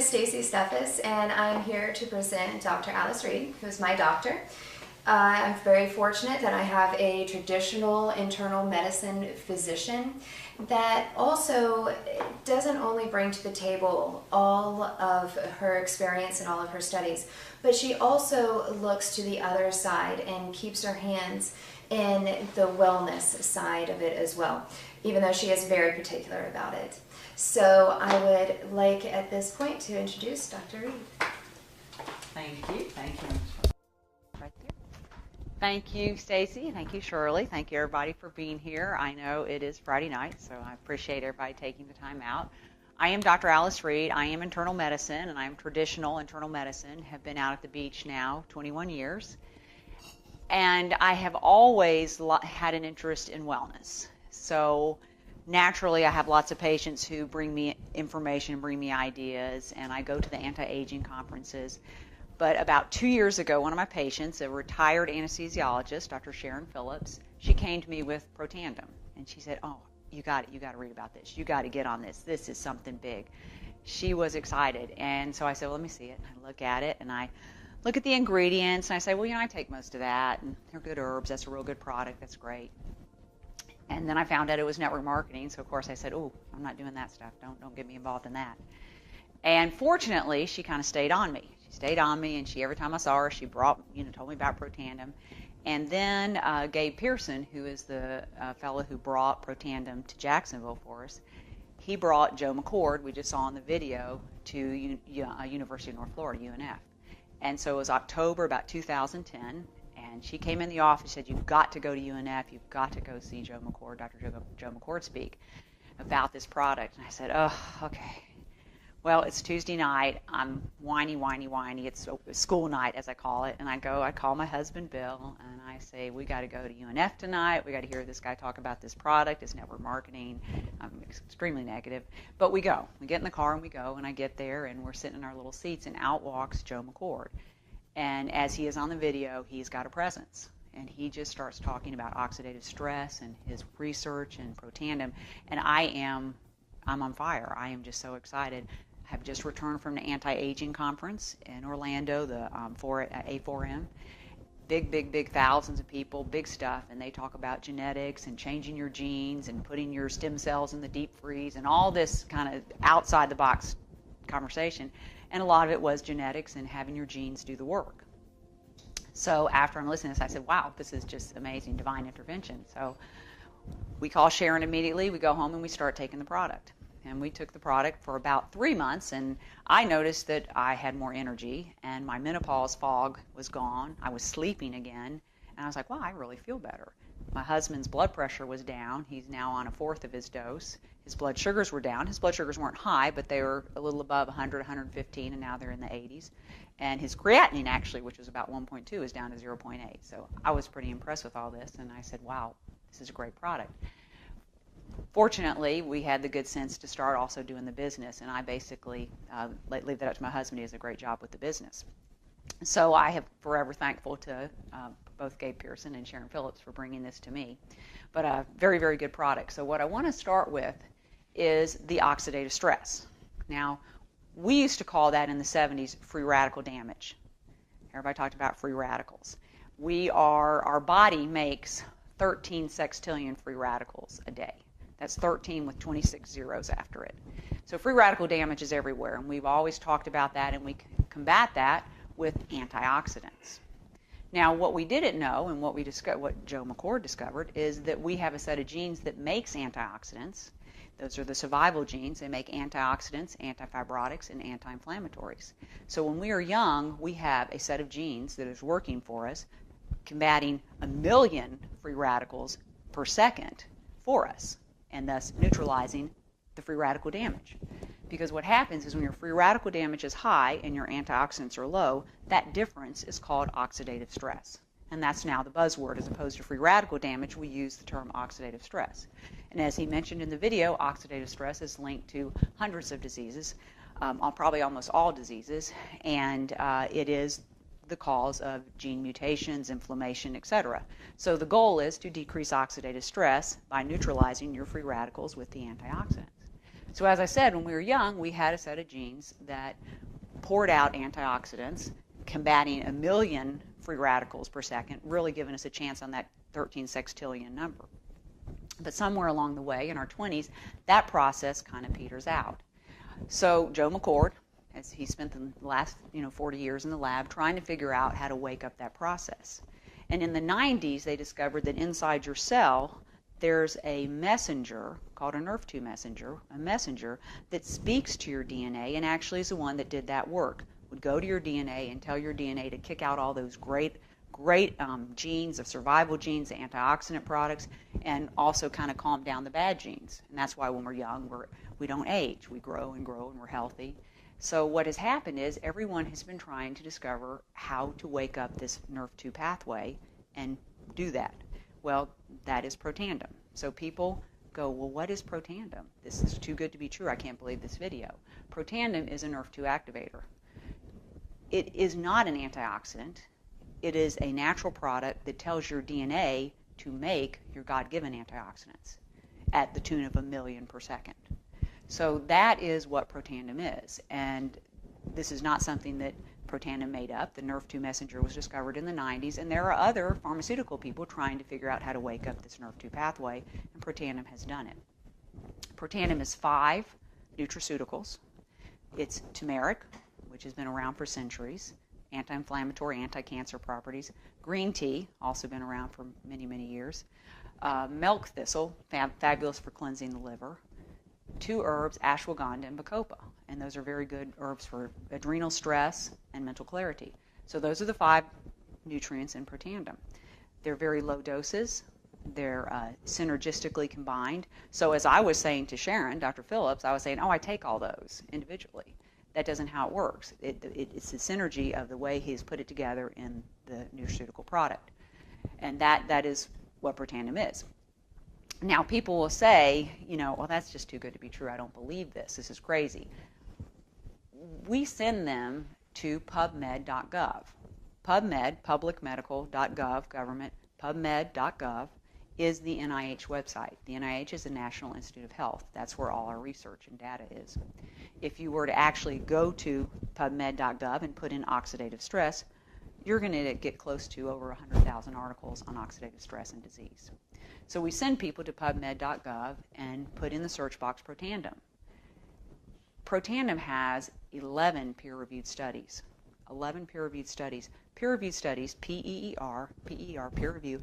is Stacy Steffes, and I'm here to present Dr. Alice Reed, who is my doctor. I'm very fortunate that I have a traditional internal medicine physician that also doesn't only bring to the table all of her experience and all of her studies, but she also looks to the other side and keeps her hands in the wellness side of it as well, even though she is very particular about it. So I would like at this point to introduce Dr. Reed. Thank you. Thank you. Right there. Thank you, Stacy. Thank you, Shirley. Thank you, everybody, for being here. I know it is Friday night, so I appreciate everybody taking the time out. I am Dr. Alice Reed. I am internal medicine, and I am traditional internal medicine. Have been out at the beach now 21 years. And I have always had an interest in wellness. So naturally, I have lots of patients who bring me information, bring me ideas, and I go to the anti-aging conferences. But about 2 years ago, one of my patients, a retired anesthesiologist, Dr. Sharon Phillips, she came to me with Protandim, and she said, "Oh, you got to read about this. You got to get on this. This is something big." She was excited, and so I said, "Well, let me see it." And I look at it, and I look at the ingredients, and I say, "Well, I take most of that, and they're good herbs. That's a real good product. That's great." And then I found out it was network marketing, so of course I said, "Oh, I'm not doing that stuff. Don't get me involved in that." And fortunately, she kind of stayed on me. She stayed on me, and every time I saw her, she told me about Protandim. And then Gabe Pearson, who is the fellow who brought Protandim to Jacksonville for us, he brought Joe McCord, we just saw in the video, to University of North Florida, UNF. And so it was October about 2010. And she came in the office and said, "You've got to go to UNF. You've got to go see Joe McCord, Dr. Joe McCord speak about this product." And I said, "Oh, okay. Well, it's Tuesday night. I'm whiny. It's school night, as I call it." And I call my husband, Bill, and I say, "We got to go to UNF tonight. We got to hear this guy talk about this product. It's network marketing." I'm extremely negative. But we go. We get in the car and we go. And I get there, and we're sitting in our little seats, and out walks Joe McCord. And as he is on the video, he's got a presence. And he just starts talking about oxidative stress and his research and Protandim. And I'm on fire. I am just so excited. I have just returned from the anti-aging conference in Orlando, the A4M. Big, thousands of people, big stuff. And they talk about genetics and changing your genes and putting your stem cells in the deep freeze and all this kind of outside the box conversation. And a lot of it was genetics and having your genes do the work. So after I'm listening to this, I said, "Wow, this is just amazing, divine intervention." So we call Sharon immediately. We go home and we start taking the product. And we took the product for about 3 months, and I noticed that I had more energy, and my menopause fog was gone. I was sleeping again, and I was like, "Wow, I really feel better." My husband's blood pressure was down. He's now on a fourth of his dose. His blood sugars were down. His blood sugars weren't high, but they were a little above 100, 115, and now they're in the 80s. And his creatinine, actually, which was about 1.2, is down to 0.8. So I was pretty impressed with all this, and I said, "Wow, this is a great product." Fortunately, we had the good sense to start also doing the business, and I basically leave that up to my husband. He does a great job with the business. So I am forever thankful to both Gabe Pearson and Sharon Phillips for bringing this to me. But a very, very good product. So what I want to start with is the oxidative stress. Now, we used to call that in the 70s free radical damage. Everybody talked about free radicals. Our body makes 13 sextillion free radicals a day. That's 13 with 26 zeros after it. So free radical damage is everywhere, and we've always talked about that, and we combat that with antioxidants. Now, what we didn't know, and what Joe McCord discovered, is that we have a set of genes that makes antioxidants. Those are the survival genes. They make antioxidants, antifibrotics, and anti-inflammatories. So when we are young, we have a set of genes that is working for us, combating 1 million free radicals per second for us, and thus neutralizing the free radical damage. Because what happens is when your free radical damage is high and your antioxidants are low, that difference is called oxidative stress. And that's now the buzzword. As opposed to free radical damage, we use the term oxidative stress. And as he mentioned in the video, oxidative stress is linked to hundreds of diseases, probably almost all diseases, and it is the cause of gene mutations, inflammation, etc. So the goal is to decrease oxidative stress by neutralizing your free radicals with the antioxidants. So as I said, when we were young, we had a set of genes that poured out antioxidants, combating 1 million free radicals per second, really giving us a chance on that 13 sextillion number. But somewhere along the way, in our 20s, that process kind of peters out. So Joe McCord, as he spent the last 40 years in the lab trying to figure out how to wake up that process. And in the 90s, they discovered that inside your cell, there's a messenger called a Nrf2 messenger, a messenger that speaks to your DNA and actually is the one that did that work. Would go to your DNA and tell your DNA to kick out all those great genes, of survival genes, the antioxidant products, and also kind of calm down the bad genes. And that's why when we're young, we don't age. We grow and grow and we're healthy. So what has happened is everyone has been trying to discover how to wake up this Nrf2 pathway and do that. Well, that is Protandim. So people go, well, what is Protandim? This is too good to be true. I can't believe this video. Protandim is a Nrf2 activator. It is not an antioxidant. It is a natural product that tells your DNA to make your God-given antioxidants at the tune of 1 million per second. So that is what Protandim is. And this is not something that Protandim made up. The Nrf2 messenger was discovered in the 90s, and there are other pharmaceutical people trying to figure out how to wake up this Nrf2 pathway, and Protandim has done it. Protandim is 5 nutraceuticals. It's turmeric, which has been around for centuries, anti-inflammatory, anti-cancer properties. Green tea, also been around for many, many years. Milk thistle, fabulous for cleansing the liver. 2 herbs, ashwagandha and bacopa, and those are very good herbs for adrenal stress and mental clarity. So those are the 5 nutrients in Protandim. They're very low doses. They're synergistically combined. So as I was saying to Sharon, Dr. Phillips, I was saying, I take all those individually. That doesn't how it works. It's the synergy of the way he's put it together in the nutraceutical product. And that is what Protandim is. Now, people will say, well, that's just too good to be true. I don't believe this. This is crazy. We send them to pubmed.gov. PubMed, publicmedical.gov, government, pubmed.gov is the NIH website. The NIH is the National Institute of Health. That's where all our research and data is. If you were to actually go to pubmed.gov and put in oxidative stress, you're going to get close to over 100,000 articles on oxidative stress and disease. So we send people to pubmed.gov and put in the search box Protandim. Protandim has 11 peer-reviewed studies. 11 peer-reviewed studies. Peer-reviewed studies, P-E-E-R, peer review,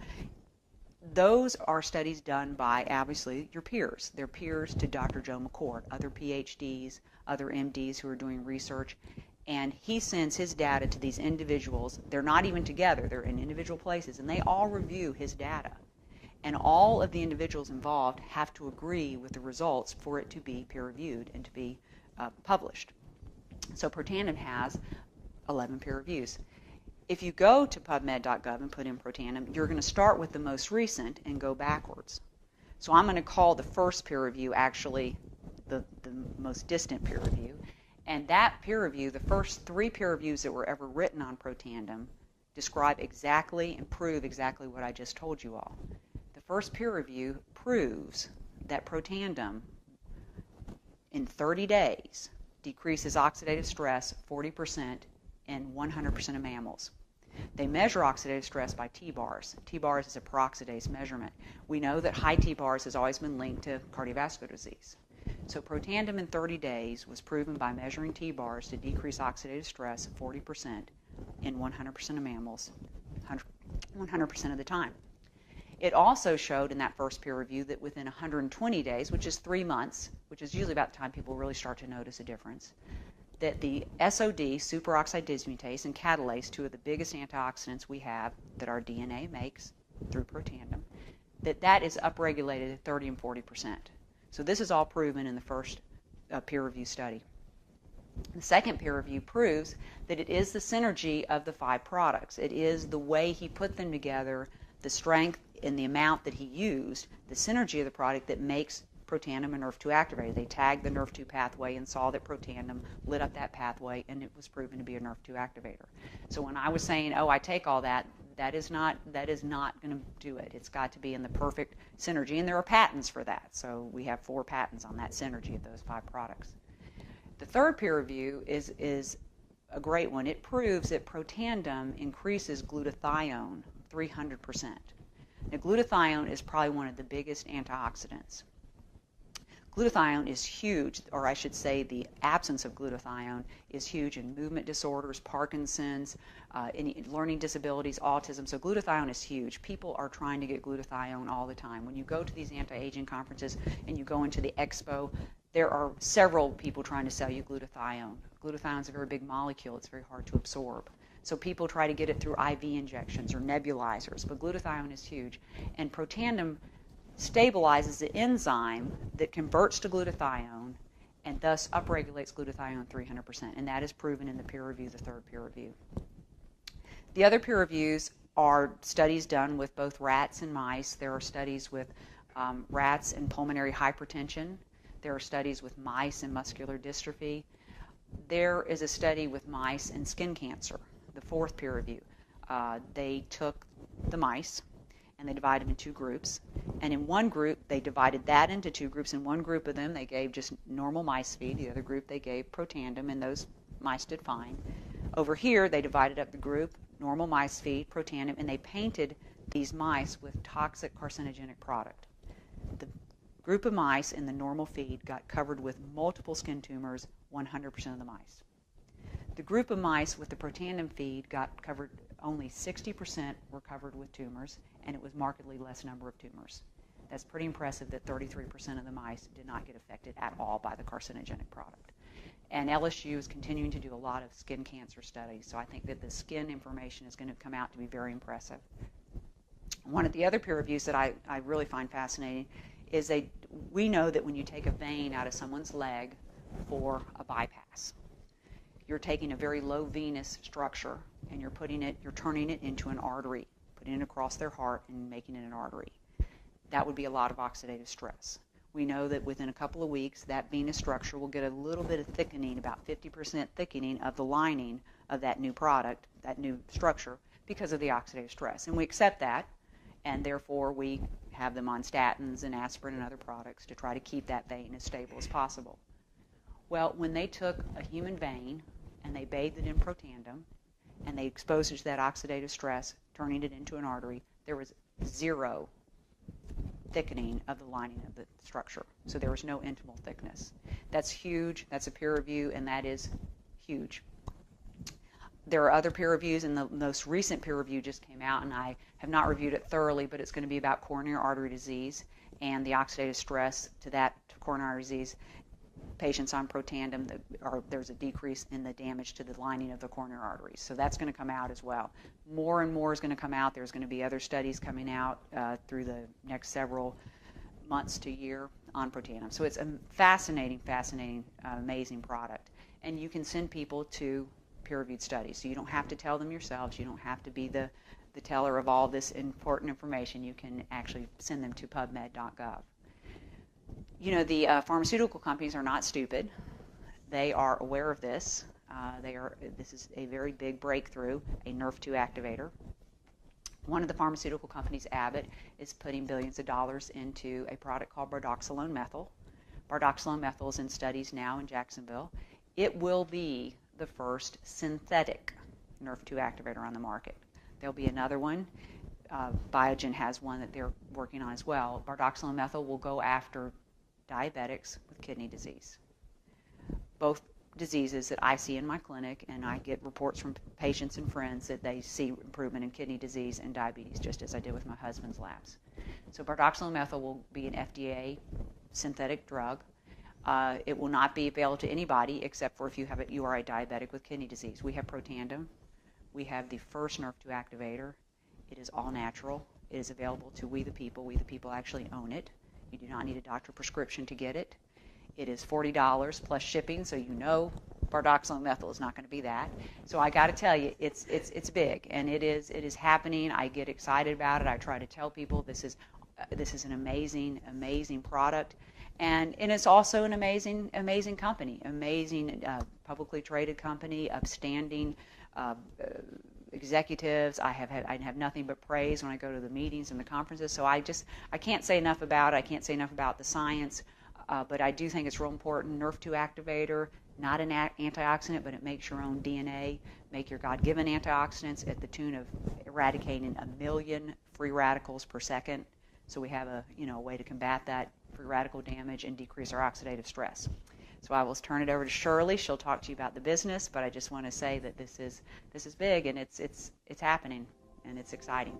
those are studies done by, obviously, your peers. They're peers to Dr. Joe McCord, other PhDs, other MDs who are doing research, and he sends his data to these individuals. They're not even together. They're in individual places, and they all review his data. And all of the individuals involved have to agree with the results for it to be peer-reviewed and to be published. So Protandim has 11 peer reviews. If you go to pubmed.gov and put in Protandim, you're going to start with the most recent and go backwards. So I'm going to call the first peer review actually the most distant peer review. And that peer review, the first 3 peer reviews that were ever written on Protandim, describe exactly and prove exactly what I just told you all. The first peer review proves that Protandim in 30 days decreases oxidative stress 40% in 100% of mammals. They measure oxidative stress by T-bars. T-bars is a peroxidase measurement. We know that high T-bars has always been linked to cardiovascular disease. So Protandim in 30 days was proven by measuring T-bars to decrease oxidative stress 40% in 100% of mammals, 100% of the time. It also showed in that first peer review that within 120 days, which is 3 months, which is usually about the time people really start to notice a difference, that the SOD, superoxide dismutase, and catalase, 2 of the biggest antioxidants we have that our DNA makes through Protandim, that is upregulated at 30 and 40%. So this is all proven in the first peer review study. The second peer review proves that it is the synergy of the 5 products. It is the way he put them together, the strength and the amount that he used, the synergy of the product that makes Protandim a Nrf2 activator. They tagged the Nrf2 pathway and saw that Protandim lit up that pathway, and it was proven to be a Nrf2 activator. So when I was saying, I take all that, That is not going to do it. It's got to be in the perfect synergy, and there are patents for that. So we have 4 patents on that synergy of those 5 products. The third peer review is a great one. It proves that Protandim increases glutathione 300%. Now, glutathione is probably one of the biggest antioxidants. Glutathione is huge, or I should say the absence of glutathione is huge in movement disorders, Parkinson's, any learning disabilities, autism. So glutathione is huge. People are trying to get glutathione all the time. When you go to these anti-aging conferences and you go into the expo, there are several people trying to sell you glutathione. Glutathione is a very big molecule. It's very hard to absorb. So people try to get it through IV injections or nebulizers, but glutathione is huge. And Protandim stabilizes the enzyme that converts to glutathione and thus upregulates glutathione 300%. And that is proven in the peer review, the third peer review. The other peer reviews are studies done with both rats and mice. There are studies with rats and pulmonary hypertension. There are studies with mice and muscular dystrophy. There is a study with mice and skin cancer, the fourth peer review. They took the mice and they divided them in 2 groups. And in one group, they divided that into 2 groups. In one group of them, they gave just normal mice feed. The other group, they gave Protandim, and those mice did fine. Over here, they divided up the group, normal mice feed, Protandim, and they painted these mice with toxic carcinogenic product. The group of mice in the normal feed got covered with multiple skin tumors, 100% of the mice. The group of mice with the Protandim feed got covered, only 60% were covered with tumors, and it was markedly less number of tumors. That's pretty impressive that 33% of the mice did not get affected at all by the carcinogenic product. And LSU is continuing to do a lot of skin cancer studies, so I think that the skin information is going to come out to be very impressive. One of the other peer reviews that I really find fascinating is we know that when you take a vein out of someone's leg for a bypass, you're taking a very low venous structure and you're turning it into an artery, putting it across their heart and making it an artery. That would be a lot of oxidative stress. We know that within a couple of weeks, that venous structure will get a little bit of thickening, about 50% thickening of the lining of that new product, that new structure, because of the oxidative stress. And we accept that, and therefore we have them on statins and aspirin and other products to try to keep that vein as stable as possible. Well, when they took a human vein and they bathed it in Protandim and they exposed it to that oxidative stress, turning it into an artery, there was 0 thickening of the lining of the structure. So there was no intimal thickness. That's huge. That's a peer review, and that is huge. There are other peer reviews, and the most recent peer review just came out, and I have not reviewed it thoroughly, but it's going to be about coronary artery disease and the oxidative stress to coronary artery disease. Patients on Protandim, there's a decrease in the damage to the lining of the coronary arteries. So that's going to come out as well. More and more is going to come out. There's going to be other studies coming out through the next several months to year on Protandim. So it's a fascinating, amazing product. And you can send people to peer-reviewed studies. So you don't have to tell them yourselves. You don't have to be the teller of all this important information. You can actually send them to pubmed.gov. You know, the pharmaceutical companies are not stupid. They are aware of this. This is a very big breakthrough, a NRF2 activator. One of the pharmaceutical companies, Abbott, is putting billions of dollars into a product called bardoxolone methyl. Bardoxolone methyl is in studies now in Jacksonville. It will be the first synthetic NRF2 activator on the market. There'll be another one. Biogen has one that they're working on as well. Bardoxolone methyl will go after diabetics with kidney disease. Both diseases that I see in my clinic, and I get reports from patients and friends that they see improvement in kidney disease and diabetes, just as I did with my husband's labs. So bardoxolone methyl will be an FDA synthetic drug. It will not be available to anybody except for if you are a diabetic with kidney disease. We have Protandim. We have the first NRF2 activator. It is all natural. It is available to we the people. We the people actually own it. You do not need a doctor prescription to get it. It is $40 plus shipping, so you know bardoxolone methyl is not going to be that. So I got to tell you, it's big, and it is happening. I get excited about it. I try to tell people this is an amazing product, and it's also an amazing company, amazing publicly traded company, upstanding executives. I have nothing but praise when I go to the meetings and the conferences. So I can't say enough about it. I can't say enough about the science, but I do think it's real important. NRF2 activator, not an antioxidant, but it makes your own DNA, make your God-given antioxidants at the tune of eradicating 1 million free radicals per second. So we have a way to combat that free radical damage and decrease our oxidative stress. So I will turn it over to Shirley. She'll talk to you about the business, but I just want to say that this is big, and it's happening, and it's exciting.